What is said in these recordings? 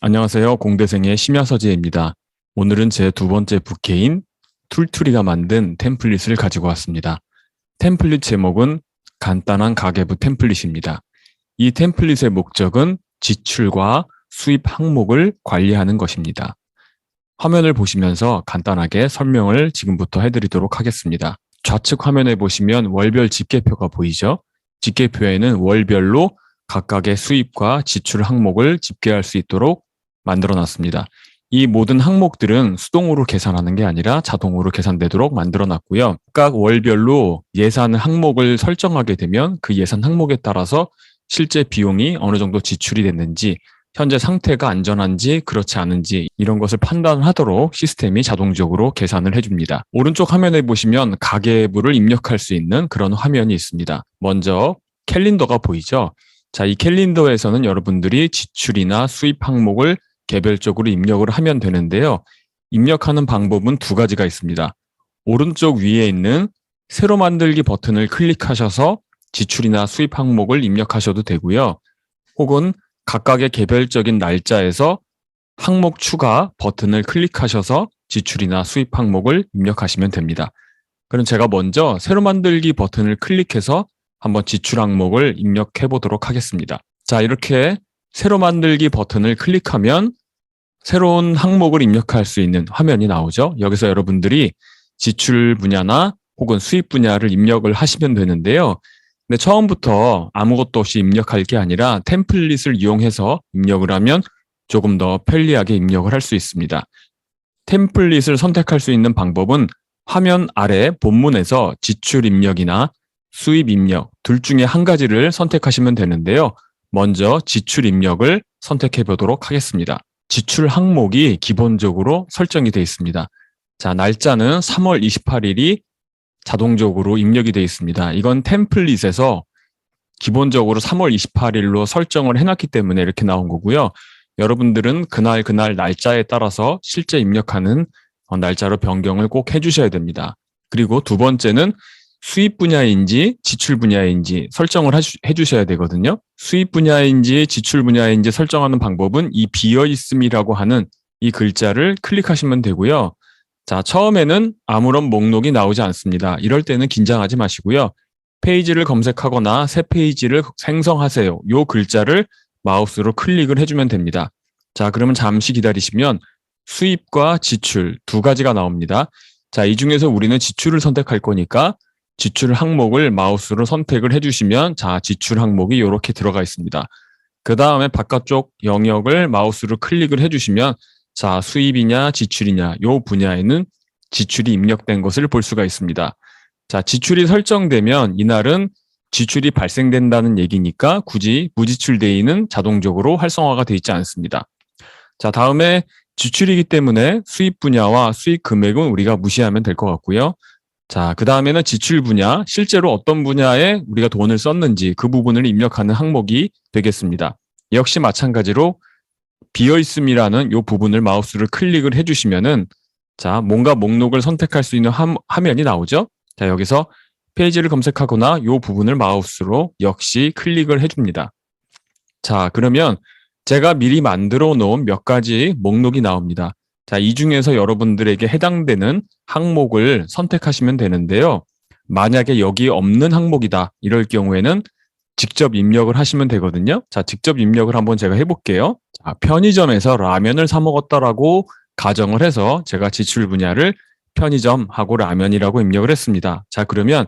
안녕하세요. 공대생의 심야서재입니다. 오늘은 제 두 번째 부캐인 툴투리가 만든 템플릿을 가지고 왔습니다. 템플릿 제목은 간단한 가계부 템플릿입니다. 이 템플릿의 목적은 지출과 수입 항목을 관리하는 것입니다. 화면을 보시면서 간단하게 설명을 지금부터 해드리도록 하겠습니다. 좌측 화면에 보시면 월별 집계표가 보이죠? 집계표에는 월별로 각각의 수입과 지출 항목을 집계할 수 있도록 만들어 놨습니다. 이 모든 항목들은 수동으로 계산하는 게 아니라 자동으로 계산되도록 만들어 놨고요. 각 월별로 예산 항목을 설정하게 되면 그 예산 항목에 따라서 실제 비용이 어느 정도 지출이 됐는지, 현재 상태가 안전한지 그렇지 않은지 이런 것을 판단하도록 시스템이 자동적으로 계산을 해줍니다. 오른쪽 화면에 보시면 가계부를 입력할 수 있는 그런 화면이 있습니다. 먼저 캘린더가 보이죠? 자, 이 캘린더에서는 여러분들이 지출이나 수입 항목을 개별적으로 입력을 하면 되는데요. 입력하는 방법은 두 가지가 있습니다. 오른쪽 위에 있는 새로 만들기 버튼을 클릭하셔서 지출이나 수입 항목을 입력하셔도 되고요. 혹은 각각의 개별적인 날짜에서 항목 추가 버튼을 클릭하셔서 지출이나 수입 항목을 입력하시면 됩니다. 그럼 제가 먼저 새로 만들기 버튼을 클릭해서 한번 지출 항목을 입력해 보도록 하겠습니다. 자, 이렇게 새로 만들기 버튼을 클릭하면 새로운 항목을 입력할 수 있는 화면이 나오죠. 여기서 여러분들이 지출 분야나 혹은 수입 분야를 입력을 하시면 되는데요. 근데 처음부터 아무것도 없이 입력할 게 아니라 템플릿을 이용해서 입력을 하면 조금 더 편리하게 입력을 할 수 있습니다. 템플릿을 선택할 수 있는 방법은 화면 아래 본문에서 지출 입력이나 수입 입력 둘 중에 한 가지를 선택하시면 되는데요. 먼저 지출 입력을 선택해 보도록 하겠습니다. 지출 항목이 기본적으로 설정이 되어 있습니다. 자, 날짜는 3월 28일이 자동적으로 입력이 되어 있습니다. 이건 템플릿에서 기본적으로 3월 28일로 설정을 해놨기 때문에 이렇게 나온 거고요. 여러분들은 그날 날짜에 따라서 실제 입력하는 날짜로 변경을 꼭 해주셔야 됩니다. 그리고 두 번째는 수입 분야인지 지출 분야인지 설정을 해주셔야 되거든요. 수입 분야인지 지출 분야인지 설정하는 방법은 이 비어 있음이라고 하는 이 글자를 클릭하시면 되고요. 자, 처음에는 아무런 목록이 나오지 않습니다. 이럴 때는 긴장하지 마시고요. 페이지를 검색하거나 새 페이지를 생성하세요. 이 글자를 마우스로 클릭을 해주면 됩니다. 자, 그러면 잠시 기다리시면 수입과 지출 두 가지가 나옵니다. 자, 이 중에서 우리는 지출을 선택할 거니까 지출 항목을 마우스로 선택을 해주시면 자, 지출 항목이 이렇게 들어가 있습니다. 그 다음에 바깥쪽 영역을 마우스로 클릭을 해주시면 자, 수입이냐 지출이냐 이 분야에는 지출이 입력된 것을 볼 수가 있습니다. 자, 지출이 설정되면 이날은 지출이 발생된다는 얘기니까 굳이 무지출 데이는 자동적으로 활성화가 되어 있지 않습니다. 자, 다음에 지출이기 때문에 수입 분야와 수익 금액은 우리가 무시하면 될 것 같고요. 자, 그 다음에는 지출 분야, 실제로 어떤 분야에 우리가 돈을 썼는지 그 부분을 입력하는 항목이 되겠습니다. 역시 마찬가지로 비어있음이라는 이 부분을 마우스를 클릭을 해주시면은 자, 뭔가 목록을 선택할 수 있는 화면이 나오죠. 자, 여기서 페이지를 검색하거나 이 부분을 마우스로 역시 클릭을 해줍니다. 자, 그러면 제가 미리 만들어 놓은 몇 가지 목록이 나옵니다. 자, 이 중에서 여러분들에게 해당되는 항목을 선택하시면 되는데요. 만약에 여기 없는 항목이다 이럴 경우에는 직접 입력을 하시면 되거든요. 자, 직접 입력을 한번 제가 해볼게요. 자, 편의점에서 라면을 사 먹었다라고 가정을 해서 제가 지출 분야를 편의점하고 라면이라고 입력을 했습니다. 자, 그러면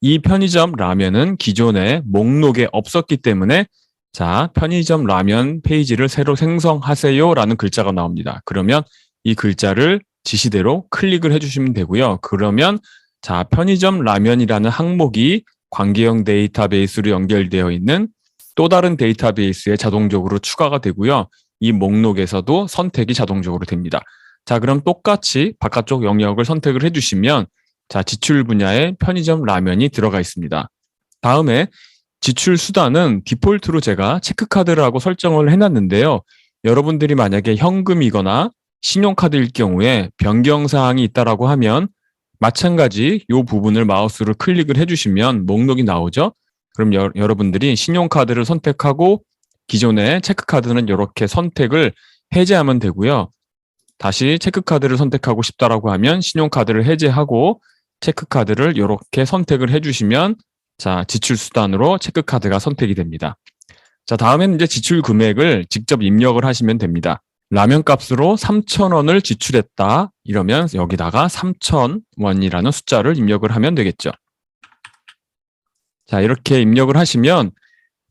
이 편의점 라면은 기존에 목록에 없었기 때문에 자, 편의점 라면 페이지를 새로 생성하세요 라는 글자가 나옵니다. 그러면 이 글자를 지시대로 클릭을 해주시면 되고요. 그러면 자, 편의점 라면이라는 항목이 관계형 데이터베이스로 연결되어 있는 또 다른 데이터베이스에 자동적으로 추가가 되고요. 이 목록에서도 선택이 자동적으로 됩니다. 자, 그럼 똑같이 바깥쪽 영역을 선택을 해주시면 자, 지출 분야에 편의점 라면이 들어가 있습니다. 다음에 지출 수단은 디폴트로 제가 체크카드라고 설정을 해놨는데요. 여러분들이 만약에 현금이거나 신용카드일 경우에 변경사항이 있다라고 하면 마찬가지 이 부분을 마우스로 클릭을 해주시면 목록이 나오죠. 그럼 여러분들이 신용카드를 선택하고 기존의 체크카드는 이렇게 선택을 해제하면 되고요. 다시 체크카드를 선택하고 싶다라고 하면 신용카드를 해제하고 체크카드를 이렇게 선택을 해주시면 자, 지출 수단으로 체크카드가 선택이 됩니다. 자, 다음에는 이제 지출 금액을 직접 입력을 하시면 됩니다. 라면 값으로 3,000원을 지출했다. 이러면 여기다가 3,000원이라는 숫자를 입력을 하면 되겠죠. 자, 이렇게 입력을 하시면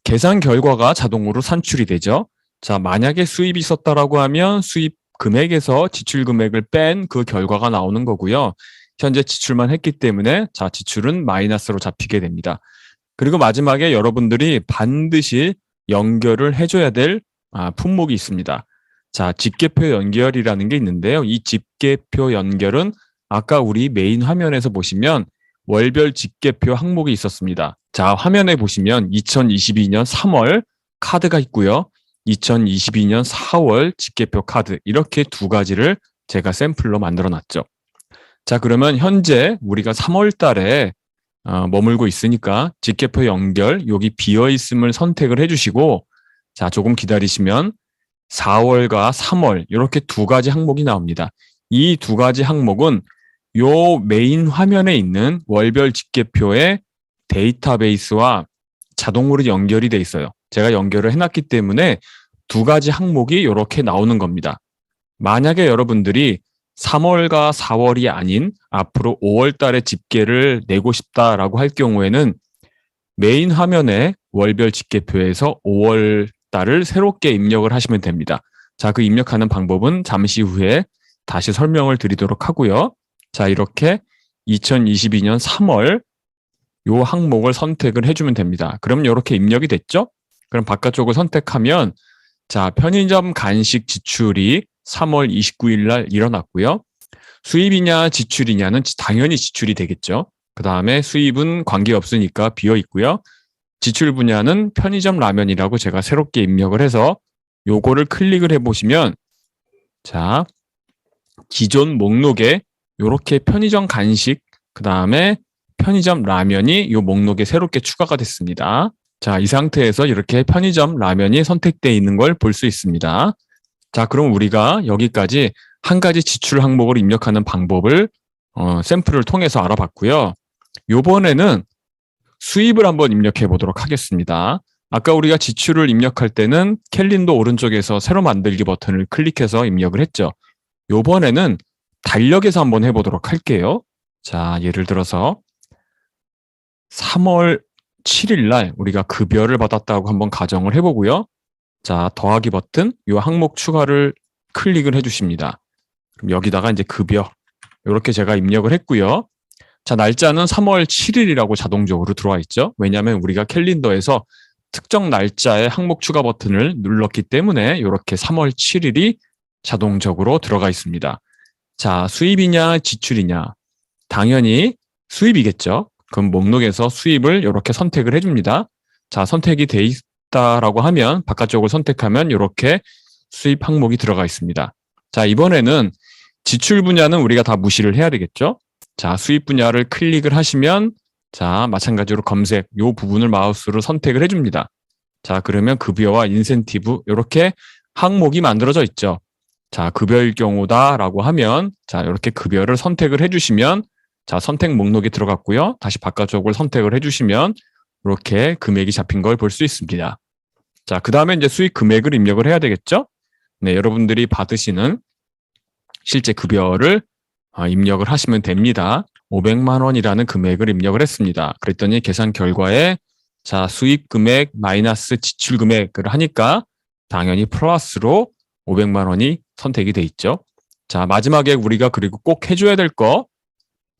계산 결과가 자동으로 산출이 되죠. 자, 만약에 수입이 있었다라고 하면 수입 금액에서 지출 금액을 뺀 그 결과가 나오는 거고요. 현재 지출만 했기 때문에 자, 지출은 마이너스로 잡히게 됩니다. 그리고 마지막에 여러분들이 반드시 연결을 해줘야 될 품목이 있습니다. 자, 집계표 연결이라는 게 있는데요. 이 집계표 연결은 아까 우리 메인 화면에서 보시면 월별 집계표 항목이 있었습니다. 자, 화면에 보시면 2022년 3월 카드가 있고요. 2022년 4월 집계표 카드 이렇게 두 가지를 제가 샘플로 만들어 놨죠. 자, 그러면 현재 우리가 3월 달에 머물고 있으니까 집계표 연결 여기 비어 있음을 선택을 해주시고 자, 조금 기다리시면 4월과 3월 이렇게 두 가지 항목이 나옵니다. 이 두 가지 항목은 요 메인 화면에 있는 월별 집계표의 데이터베이스와 자동으로 연결이 돼 있어요. 제가 연결을 해놨기 때문에 두 가지 항목이 이렇게 나오는 겁니다. 만약에 여러분들이 3월과 4월이 아닌 앞으로 5월 달에 집계를 내고 싶다라고 할 경우에는 메인 화면에 월별 집계표에서 5월 달을 새롭게 입력을 하시면 됩니다. 자, 그 입력하는 방법은 잠시 후에 다시 설명을 드리도록 하고요. 자, 이렇게 2022년 3월 요 항목을 선택을 해주면 됩니다. 그럼 이렇게 입력이 됐죠? 그럼 바깥쪽을 선택하면 자, 편의점 간식 지출이 3월 29일 날 일어났고요. 수입이냐 지출이냐는 당연히 지출이 되겠죠. 그 다음에 수입은 관계없으니까 비어 있고요. 지출 분야는 편의점 라면이라고 제가 새롭게 입력을 해서 요거를 클릭을 해보시면 자, 기존 목록에 요렇게 편의점 간식 그 다음에 편의점 라면이 요 목록에 새롭게 추가가 됐습니다. 자, 이 상태에서 이렇게 편의점 라면이 선택되어 있는 걸 볼 수 있습니다. 자, 그럼 우리가 여기까지 한 가지 지출 항목을 입력하는 방법을 샘플을 통해서 알아봤고요. 요번에는 수입을 한번 입력해 보도록 하겠습니다. 아까 우리가 지출을 입력할 때는 캘린더 오른쪽에서 새로 만들기 버튼을 클릭해서 입력을 했죠. 요번에는 달력에서 한번 해보도록 할게요. 자, 예를 들어서 3월 7일 날 우리가 급여를 받았다고 한번 가정을 해보고요. 자, 더하기 버튼, 요 항목 추가를 클릭을 해주십니다. 그럼 여기다가 이제 급여, 이렇게 제가 입력을 했고요. 자, 날짜는 3월 7일이라고 자동적으로 들어와 있죠. 왜냐하면 우리가 캘린더에서 특정 날짜의 항목 추가 버튼을 눌렀기 때문에 이렇게 3월 7일이 자동적으로 들어가 있습니다. 자, 수입이냐 지출이냐? 당연히 수입이겠죠. 그럼 목록에서 수입을 이렇게 선택을 해줍니다. 자, 선택이 돼 있다라고 하면 바깥쪽을 선택하면 이렇게 수입 항목이 들어가 있습니다. 자, 이번에는 지출 분야는 우리가 다 무시를 해야 되겠죠. 자, 수입 분야를 클릭을 하시면 자, 마찬가지로 검색 요 부분을 마우스로 선택을 해줍니다. 자, 그러면 급여와 인센티브 이렇게 항목이 만들어져 있죠. 자, 급여일 경우다라고 하면 자, 이렇게 급여를 선택을 해주시면 자, 선택 목록이 들어갔고요. 다시 바깥쪽을 선택을 해주시면 이렇게 금액이 잡힌 걸 볼 수 있습니다. 자, 그 다음에 이제 수익 금액을 입력을 해야 되겠죠? 네, 여러분들이 받으시는 실제 급여를 입력을 하시면 됩니다. 500만 원이라는 금액을 입력을 했습니다. 그랬더니 계산 결과에 자, 수익 금액 마이너스 지출 금액을 하니까 당연히 플러스로 500만 원이 선택이 돼 있죠. 자, 마지막에 우리가 그리고 꼭 해줘야 될 거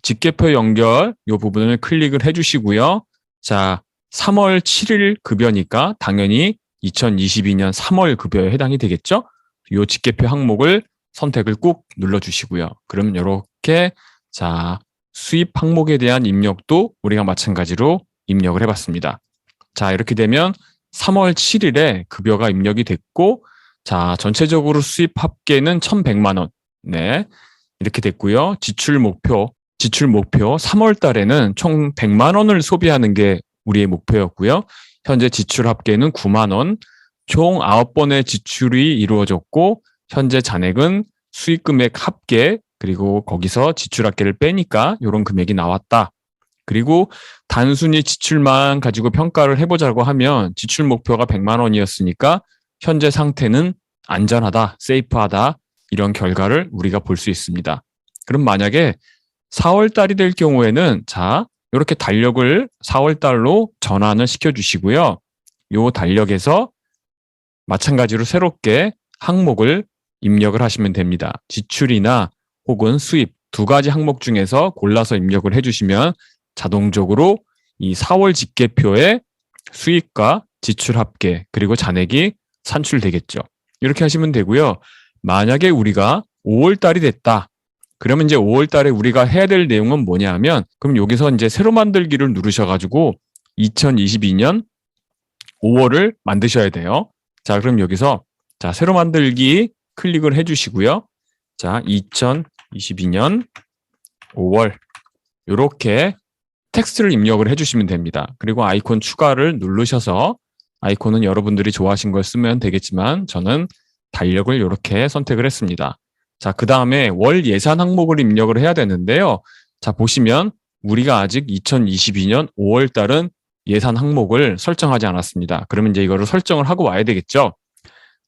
집계표 연결 이 부분을 클릭을 해주시고요. 자, 3월 7일 급여니까 당연히 2022년 3월 급여에 해당이 되겠죠. 이 집계표 항목을 선택을 꾹 눌러주시고요. 그럼 이렇게 자, 수입 항목에 대한 입력도 우리가 마찬가지로 입력을 해봤습니다. 자, 이렇게 되면 3월 7일에 급여가 입력이 됐고 자, 전체적으로 수입 합계는 1,100만 원. 네, 이렇게 됐고요. 지출 목표 3월 달에는 총 100만 원을 소비하는 게 우리의 목표였고요. 현재 지출 합계는 9만 원, 총 9번의 지출이 이루어졌고 현재 잔액은 수익금액 합계 그리고 거기서 지출합계를 빼니까 이런 금액이 나왔다. 그리고 단순히 지출만 가지고 평가를 해보자고 하면 지출 목표가 100만 원이었으니까 현재 상태는 안전하다, 세이프하다 이런 결과를 우리가 볼 수 있습니다. 그럼 만약에 4월 달이 될 경우에는 자 이렇게 달력을 4월 달로 전환을 시켜주시고요. 이 달력에서 마찬가지로 새롭게 항목을 입력을 하시면 됩니다. 지출이나 혹은 수입 두 가지 항목 중에서 골라서 입력을 해주시면 자동적으로 이 4월 집계표에 수입과 지출 합계 그리고 잔액이 산출되겠죠. 이렇게 하시면 되고요. 만약에 우리가 5월 달이 됐다. 그러면 이제 5월 달에 우리가 해야 될 내용은 뭐냐 하면 그럼 여기서 이제 새로 만들기를 누르셔가지고 2022년 5월을 만드셔야 돼요. 자, 그럼 여기서 자, 새로 만들기 클릭을 해주시고요. 자, 2022년 5월 이렇게 텍스트를 입력을 해주시면 됩니다. 그리고 아이콘 추가를 누르셔서 아이콘은 여러분들이 좋아하신 걸 쓰면 되겠지만 저는 달력을 이렇게 선택을 했습니다. 자, 그 다음에 월 예산 항목을 입력을 해야 되는데요. 자, 보시면 우리가 아직 2022년 5월 달은 예산 항목을 설정하지 않았습니다. 그러면 이제 이거를 설정을 하고 와야 되겠죠.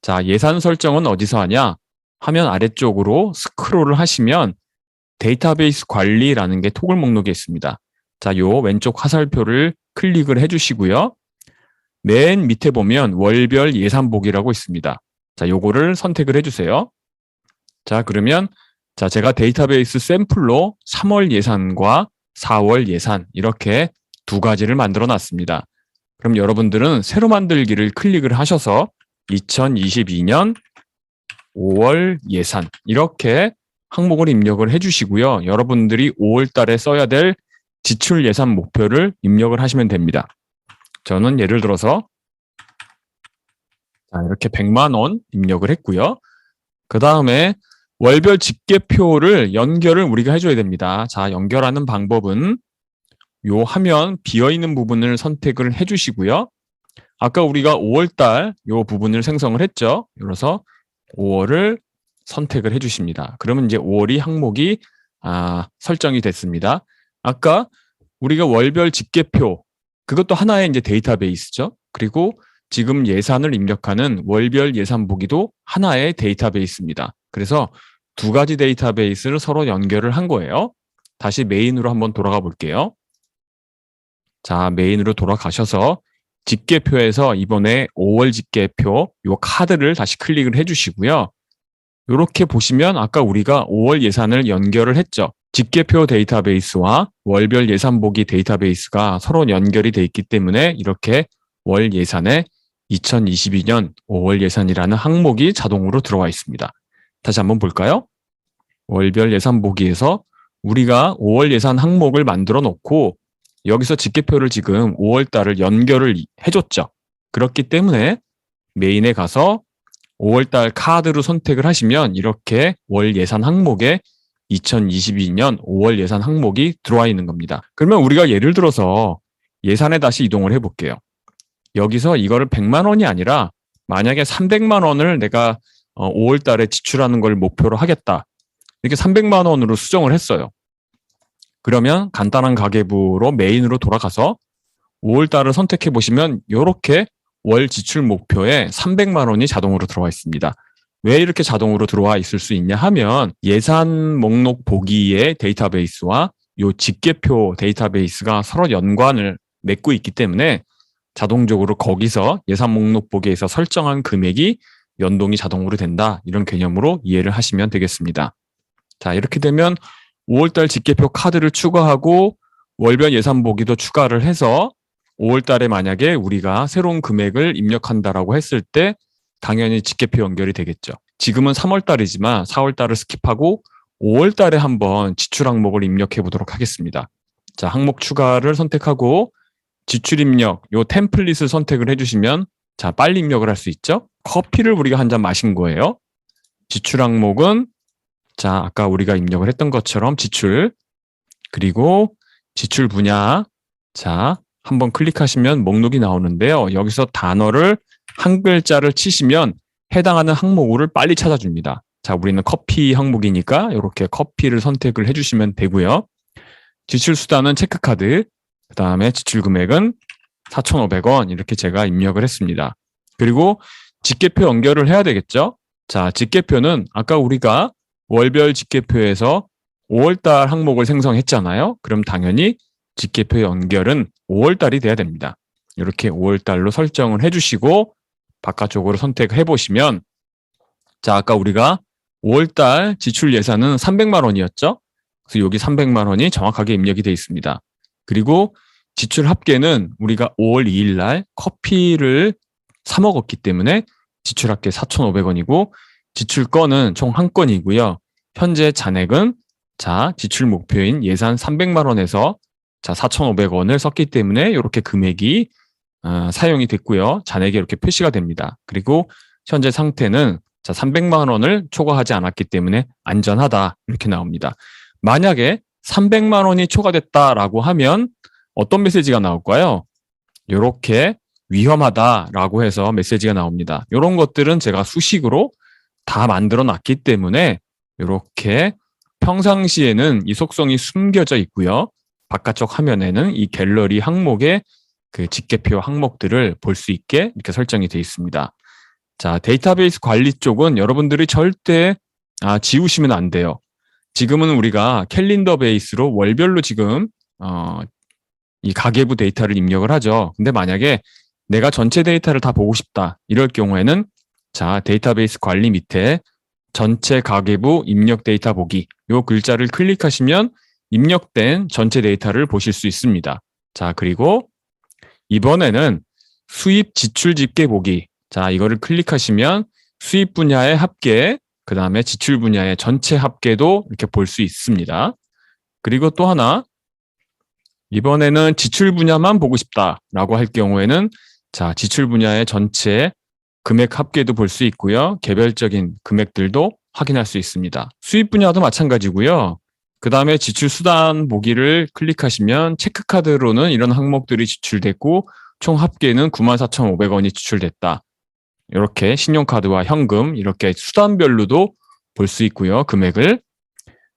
자, 예산 설정은 어디서 하냐? 화면 아래쪽으로 스크롤을 하시면 데이터베이스 관리라는 게 토글 목록에 있습니다. 자, 요 왼쪽 화살표를 클릭을 해주시고요. 맨 밑에 보면 월별 예산 보기라고 있습니다. 자, 요거를 선택을 해주세요. 자, 그러면 자, 제가 데이터베이스 샘플로 3월 예산과 4월 예산 이렇게 두 가지를 만들어 놨습니다. 그럼 여러분들은 새로 만들기를 클릭을 하셔서 2022년 5월 예산 이렇게 항목을 입력을 해주시고요. 여러분들이 5월 달에 써야 될 지출 예산 목표를 입력을 하시면 됩니다. 저는 예를 들어서 자, 이렇게 100만 원 입력을 했고요. 그 다음에 월별 집계표를 연결을 우리가 해줘야 됩니다. 자, 연결하는 방법은 요 화면 비어있는 부분을 선택을 해주시고요. 아까 우리가 5월달 요 부분을 생성을 했죠. 그래서 5월을 선택을 해주십니다. 그러면 이제 5월이 항목이 설정이 됐습니다. 아까 우리가 월별 집계표 그것도 하나의 이제 데이터베이스죠. 그리고 지금 예산을 입력하는 월별 예산 보기도 하나의 데이터베이스입니다. 그래서 두 가지 데이터베이스를 서로 연결을 한 거예요. 다시 메인으로 한번 돌아가 볼게요. 자, 메인으로 돌아가셔서 집계표에서 이번에 5월 집계표 요 카드를 다시 클릭을 해주시고요. 이렇게 보시면 아까 우리가 5월 예산을 연결을 했죠. 집계표 데이터베이스와 월별 예산 보기 데이터베이스가 서로 연결이 돼 있기 때문에 이렇게 월 예산에 2022년 5월 예산이라는 항목이 자동으로 들어와 있습니다. 다시 한번 볼까요? 월별 예산 보기에서 우리가 5월 예산 항목을 만들어 놓고 여기서 집계표를 지금 5월 달을 연결을 해줬죠. 그렇기 때문에 메인에 가서 5월 달 카드로 선택을 하시면 이렇게 월 예산 항목에 2022년 5월 예산 항목이 들어와 있는 겁니다. 그러면 우리가 예를 들어서 예산에 다시 이동을 해볼게요. 여기서 이거를 100만 원이 아니라 만약에 300만 원을 내가 5월 달에 지출하는 걸 목표로 하겠다. 이렇게 300만 원으로 수정을 했어요. 그러면 간단한 가계부로 메인으로 돌아가서 5월 달을 선택해 보시면 이렇게 월 지출 목표에 300만 원이 자동으로 들어와 있습니다. 왜 이렇게 자동으로 들어와 있을 수 있냐 하면 예산 목록 보기의 데이터베이스와 이 집계표 데이터베이스가 서로 연관을 맺고 있기 때문에 자동적으로 거기서 예산 목록 보기에서 설정한 금액이 연동이 자동으로 된다. 이런 개념으로 이해를 하시면 되겠습니다. 자, 이렇게 되면 5월달 집계표 카드를 추가하고 월별 예산 보기도 추가를 해서 5월달에 만약에 우리가 새로운 금액을 입력한다라고 했을 때 당연히 집계표 연결이 되겠죠. 지금은 3월달이지만 4월달을 스킵하고 5월달에 한번 지출 항목을 입력해 보도록 하겠습니다. 자, 항목 추가를 선택하고 지출 입력, 요 템플릿을 선택을 해주시면 자, 빨리 입력을 할 수 있죠. 커피를 우리가 한 잔 마신 거예요. 지출 항목은 자, 아까 우리가 입력을 했던 것처럼 지출, 그리고 지출 분야. 자, 한번 클릭하시면 목록이 나오는데요. 여기서 단어를 한 글자를 치시면 해당하는 항목을 빨리 찾아줍니다. 자, 우리는 커피 항목이니까 이렇게 커피를 선택을 해주시면 되고요. 지출 수단은 체크카드, 그 다음에 지출 금액은 4,500원 이렇게 제가 입력을 했습니다. 그리고 직계표 연결을 해야 되겠죠? 자, 직계표는 아까 우리가 월별 직계표에서 5월달 항목을 생성했잖아요. 그럼 당연히 직계표 연결은 5월달이 돼야 됩니다. 이렇게 5월달로 설정을 해주시고 바깥쪽으로 선택해 보시면, 자, 아까 우리가 5월달 지출 예산은 300만 원이었죠? 그래서 여기 300만 원이 정확하게 입력이 되어 있습니다. 그리고 지출 합계는 우리가 5월 2일 날 커피를 사 먹었기 때문에 지출 합계 4,500원이고 지출 건은 총 한 건이고요. 현재 잔액은 자, 지출 목표인 예산 300만 원에서 자, 4,500원을 썼기 때문에 이렇게 금액이 사용이 됐고요. 잔액이 이렇게 표시가 됩니다. 그리고 현재 상태는 자, 300만 원을 초과하지 않았기 때문에 안전하다 이렇게 나옵니다. 만약에 300만 원이 초과됐다라고 하면 어떤 메시지가 나올까요? 이렇게 위험하다라고 해서 메시지가 나옵니다. 이런 것들은 제가 수식으로 다 만들어 놨기 때문에 이렇게 평상시에는 이 속성이 숨겨져 있고요. 바깥쪽 화면에는 이 갤러리 항목의 그 직계표 항목들을 볼 수 있게 이렇게 설정이 되어 있습니다. 자, 데이터베이스 관리 쪽은 여러분들이 절대 지우시면 안 돼요. 지금은 우리가 캘린더 베이스로 월별로 지금 이 가계부 데이터를 입력을 하죠. 근데 만약에 내가 전체 데이터를 다 보고 싶다 이럴 경우에는 자, 데이터베이스 관리 밑에 전체 가계부 입력 데이터 보기 이 글자를 클릭하시면 입력된 전체 데이터를 보실 수 있습니다. 자, 그리고 이번에는 수입 지출 집계 보기. 자, 이거를 클릭하시면 수입 분야의 합계, 그 다음에 지출 분야의 전체 합계도 이렇게 볼 수 있습니다. 그리고 또 하나, 이번에는 지출 분야만 보고 싶다라고 할 경우에는 자, 지출 분야의 전체 금액 합계도 볼 수 있고요. 개별적인 금액들도 확인할 수 있습니다. 수입 분야도 마찬가지고요. 그 다음에 지출 수단 보기를 클릭하시면 체크카드로는 이런 항목들이 지출됐고 총 합계는 94,500원이 지출됐다. 이렇게 신용카드와 현금 이렇게 수단별로도 볼 수 있고요. 금액을.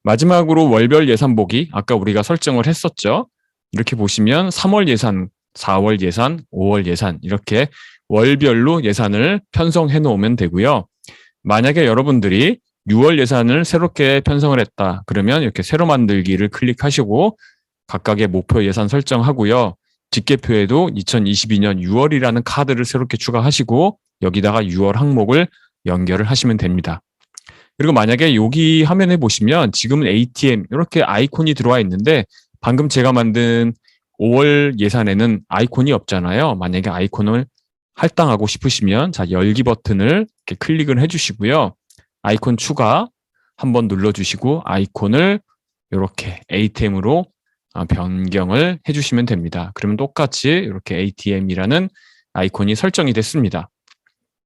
마지막으로 월별 예산 보기 아까 우리가 설정을 했었죠. 이렇게 보시면 3월 예산, 4월 예산, 5월 예산 이렇게 월별로 예산을 편성해 놓으면 되고요. 만약에 여러분들이 6월 예산을 새롭게 편성을 했다. 그러면 이렇게 새로 만들기를 클릭하시고 각각의 목표 예산 설정하고요. 직계표에도 2022년 6월이라는 카드를 새롭게 추가하시고 여기다가 6월 항목을 연결을 하시면 됩니다. 그리고 만약에 여기 화면에 보시면 지금은 ATM 이렇게 아이콘이 들어와 있는데 방금 제가 만든 5월 예산에는 아이콘이 없잖아요. 만약에 아이콘을 할당하고 싶으시면 자, 열기 버튼을 이렇게 클릭을 해주시고요. 아이콘 추가 한번 눌러주시고 아이콘을 이렇게 ATM으로 변경을 해주시면 됩니다. 그러면 똑같이 이렇게 ATM이라는 아이콘이 설정이 됐습니다.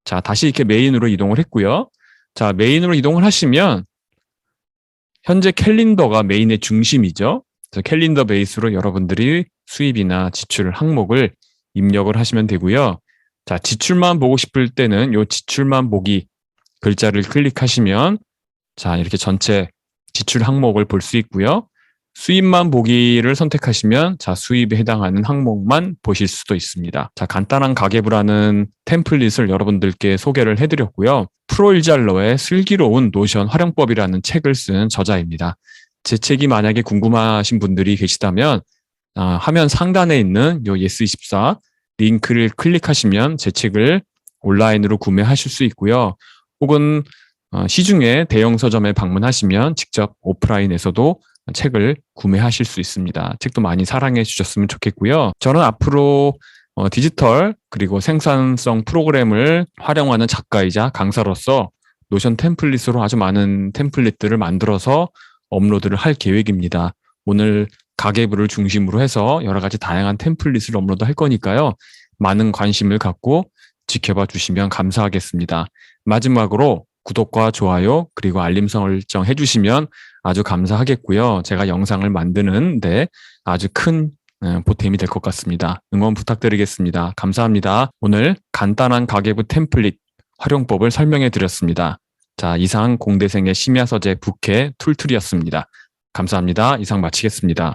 자, 다시 이렇게 메인으로 이동을 했고요. 자, 메인으로 이동을 하시면 현재 캘린더가 메인의 중심이죠. 그래서 캘린더 베이스로 여러분들이 수입이나 지출 항목을 입력을 하시면 되고요. 자, 지출만 보고 싶을 때는 이 지출만 보기 글자를 클릭하시면 자, 이렇게 전체 지출 항목을 볼 수 있고요. 수입만 보기를 선택하시면 자, 수입에 해당하는 항목만 보실 수도 있습니다. 자, 간단한 가계부라는 템플릿을 여러분들께 소개를 해드렸고요. 프로일잘러의 슬기로운 노션 활용법이라는 책을 쓴 저자입니다. 제 책이 만약에 궁금하신 분들이 계시다면 화면 상단에 있는 요 예스24 링크를 클릭하시면 제 책을 온라인으로 구매하실 수 있고요. 혹은 시중에 대형 서점에 방문하시면 직접 오프라인에서도 책을 구매하실 수 있습니다. 책도 많이 사랑해 주셨으면 좋겠고요. 저는 앞으로 디지털 그리고 생산성 프로그램을 활용하는 작가이자 강사로서 노션 템플릿으로 아주 많은 템플릿들을 만들어서 업로드를 할 계획입니다. 오늘 가계부를 중심으로 해서 여러 가지 다양한 템플릿을 업로드 할 거니까요. 많은 관심을 갖고 지켜봐 주시면 감사하겠습니다. 마지막으로 구독과 좋아요 그리고 알림 설정 해주시면 아주 감사하겠고요. 제가 영상을 만드는데 아주 큰 보탬이 될 것 같습니다. 응원 부탁드리겠습니다. 감사합니다. 오늘 간단한 가계부 템플릿 활용법을 설명해 드렸습니다. 자, 이상 공대생의 심야 서재 부캐 툴툴이었습니다. 감사합니다. 이상 마치겠습니다.